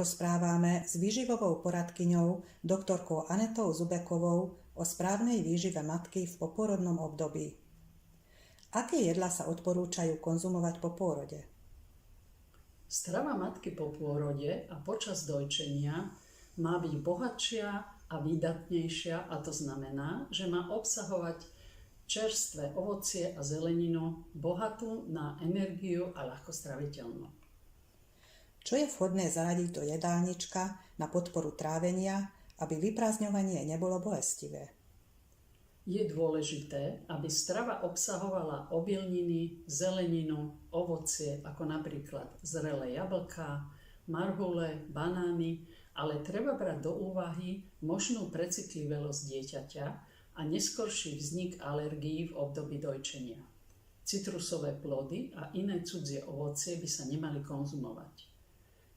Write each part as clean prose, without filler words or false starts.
porozprávame s výživovou poradkyňou doktorkou Anetou Zubekovou o správnej výžive matky v poporodnom období. Aké jedlá sa odporúčajú konzumovať po pôrode? Strava matky po pôrode a počas dojčenia má byť bohatšia a výdatnejšia, a to znamená, že má obsahovať čerstvé ovocie a zeleninu bohatú na energiu a ľahkostraviteľnú. Čo je vhodné zaradiť do jedálnička na podporu trávenia, aby vyprázdňovanie nebolo bolestivé? Je dôležité, aby strava obsahovala obilniny, zeleninu, ovocie, ako napríklad zrelé jablká, marhule, banány, ale treba brať do úvahy možnú precitlivosť dieťaťa a neskorší vznik alergií v období dojčenia. Citrusové plody a iné cudzie ovocie by sa nemali konzumovať.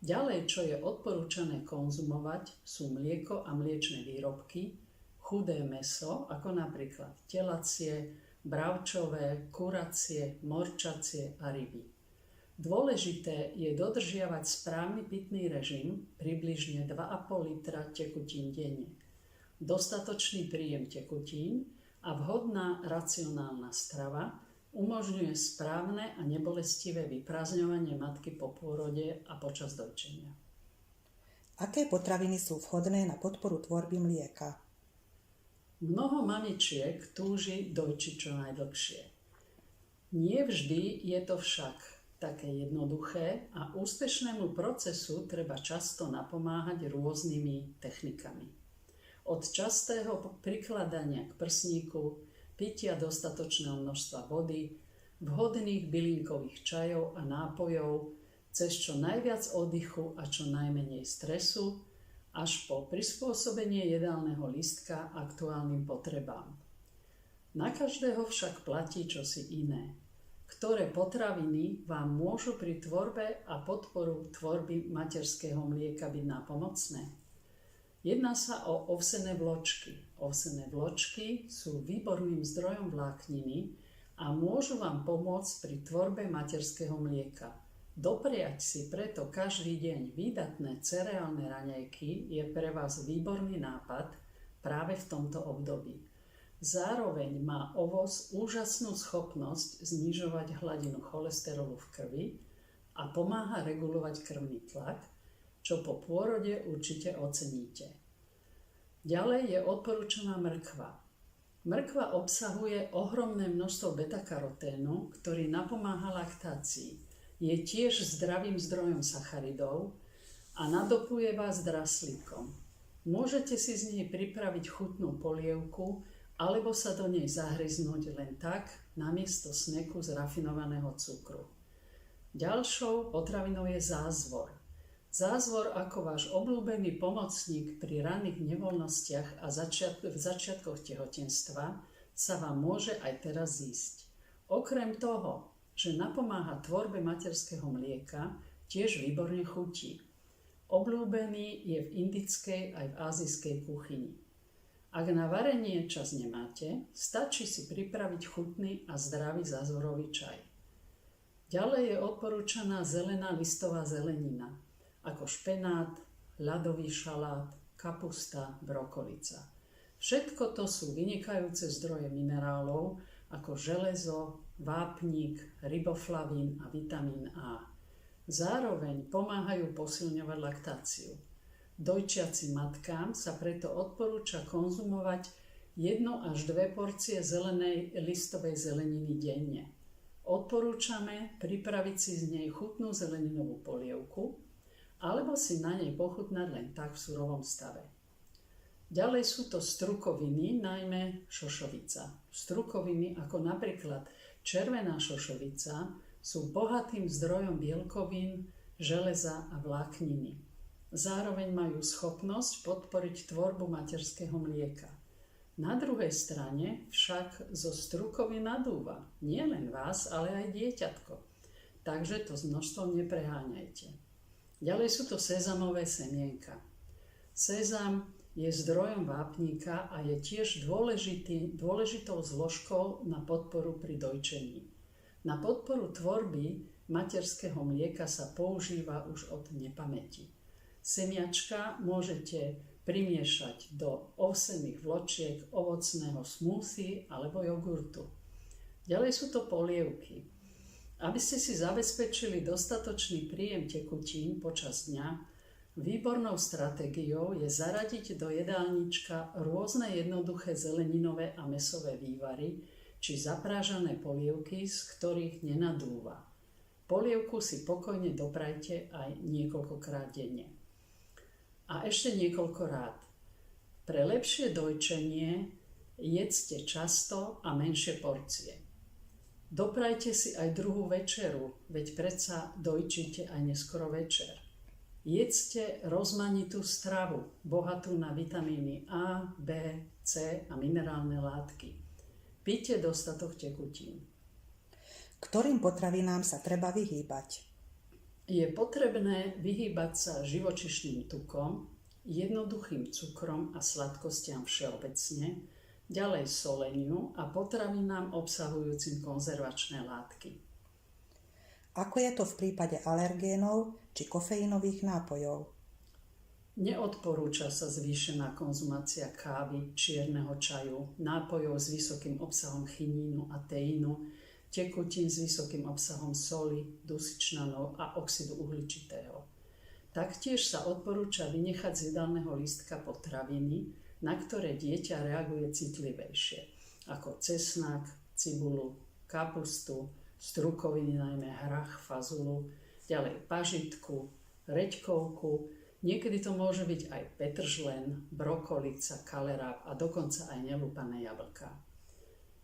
Ďalej, čo je odporúčané konzumovať, sú mlieko a mliečne výrobky, chudé mäso, ako napríklad telacie, bravčové, kuracie, morčacie a ryby. Dôležité je dodržiavať správny pitný režim, približne 2,5 litra tekutín denne, dostatočný príjem tekutín a vhodná racionálna strava umožňuje správne a nebolestivé vyprázdňovanie matky po pôrode a počas dojčenia. Aké potraviny sú vhodné na podporu tvorby mlieka? Mnoho mamičiek túži dojčiť čo najdlhšie. Nie vždy je to však také jednoduché a úspešnému procesu treba často napomáhať rôznymi technikami. Od častého prikladania k prsníku, pitia dostatočného množstva vody, vhodných bylinkových čajov a nápojov, cez čo najviac oddychu a čo najmenej stresu, až po prispôsobenie jedálneho lístka aktuálnym potrebám. Na každého však platí čosi iné. Ktoré potraviny vám môžu pri tvorbe a podporu tvorby materského mlieka byť nápomocné? Jedná sa o ovsené vločky. Ovsené vločky sú výborným zdrojom vlákniny a môžu vám pomôcť pri tvorbe materského mlieka. Dopriať si preto každý deň výdatné cereálne raňajky je pre vás výborný nápad práve v tomto období. Zároveň má ovoz úžasnú schopnosť znižovať hladinu cholesterolu v krvi a pomáha regulovať krvný tlak, čo po pôrode určite oceníte. Ďalej je odporúčaná mrkva. Mrkva obsahuje ohromné množstvo beta-karoténu, ktorý napomáha laktácii. Je tiež zdravým zdrojom sacharidov a nadopuje vás draslíkom. Môžete si z nej pripraviť chutnú polievku alebo sa do nej zahryznúť len tak namiesto sneku z rafinovaného cukru. Ďalšou potravinou je zázvor. Zázvor ako váš obľúbený pomocník pri ranných nevoľnostiach a v začiatkoch tehotenstva sa vám môže aj teraz zísť. Okrem toho, že napomáha tvorbe materského mlieka, tiež výborne chutí. Obľúbený je v indickej aj v ázijskej kuchyni. Ak na varenie čas nemáte, stačí si pripraviť chutný a zdravý zázvorový čaj. Ďalej je odporúčaná zelená listová zelenina, ako špenát, ľadový šalát, kapusta, brokolica. Všetko to sú vynikajúce zdroje minerálov ako železo, vápnik, riboflavín a vitamín A. Zároveň pomáhajú posilňovať laktáciu. Dojčiacim matkám sa preto odporúča konzumovať 1 až 2 porcie zelenej listovej zeleniny denne. Odporúčame pripraviť si z nej chutnú zeleninovú polievku alebo si na nej pochutnať len tak v surovom stave. Ďalej sú to strukoviny, najmä šošovica. Strukoviny ako napríklad červená šošovica sú bohatým zdrojom bielkovín, železa a vlákniny. Zároveň majú schopnosť podporiť tvorbu materského mlieka. Na druhej strane však zo strukovín nadúva nielen vás, ale aj dieťatko. Takže to s množstvom nepreháňajte. Ďalej sú to sezamové semienka. Sezam je zdrojom vápnika a je tiež dôležitou zložkou na podporu pri dojčení. Na podporu tvorby materského mlieka sa používa už od nepamäti. Semiačka môžete primiešať do ovsených vločiek, ovocného smoothie alebo jogurtu. Ďalej sú to polievky. Aby ste si zabezpečili dostatočný príjem tekutín počas dňa, výbornou stratégiou je zaradiť do jedálnička rôzne jednoduché zeleninové a mäsové vývary či zaprážané polievky, z ktorých nenadúva. Polievku si pokojne doprajte aj niekoľkokrát denne. A ešte niekoľko rád. Pre lepšie dojčenie jedzte často a menšie porcie. Doprajte si aj druhú večeru, veď predsa dojčíte aj neskoro večer. Jedzte rozmanitú stravu, bohatú na vitamíny A, B, C a minerálne látky. Pijte dostatok tekutín. Ktorým potravinám sa treba vyhýbať? Je potrebné vyhýbať sa živočíšnym tukom, jednoduchým cukrom a sladkostiam všeobecne, ďalej soleniu a potravinám obsahujúcim konzervačné látky. Ako je to v prípade alergénov či kofeínových nápojov? Neodporúča sa zvýšená konzumácia kávy, čierneho čaju, nápojov s vysokým obsahom chinínu a teínu, tekutín s vysokým obsahom soli, dusičnanov a oxidu uhličitého. Taktiež sa odporúča vynechať z jedálneho lístka potraviny, na ktoré dieťa reaguje citlivejšie, ako cesnak, cibulu, kapustu, strukoviny, najmä hrach, fazulu, ďalej pažitku, reďkovku, niekedy to môže byť aj petržlen, brokolica, kaleráb a dokonca aj nelúpané jablká.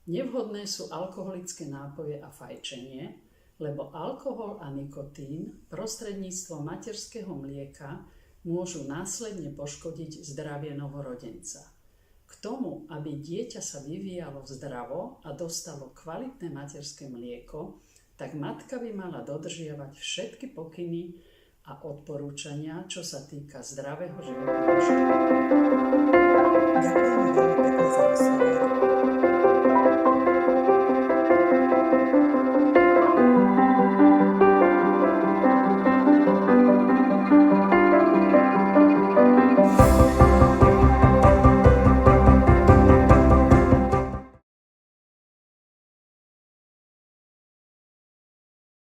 Nevhodné sú alkoholické nápoje a fajčenie, lebo alkohol a nikotín prostredníctvom materského mlieka môžu následne poškodiť zdravie novorodenca. K tomu, aby dieťa sa vyvíjalo zdravo a dostalo kvalitné materské mlieko, tak matka by mala dodržiavať všetky pokyny a odporúčania, čo sa týka zdravého životného štýlu. Ďakujem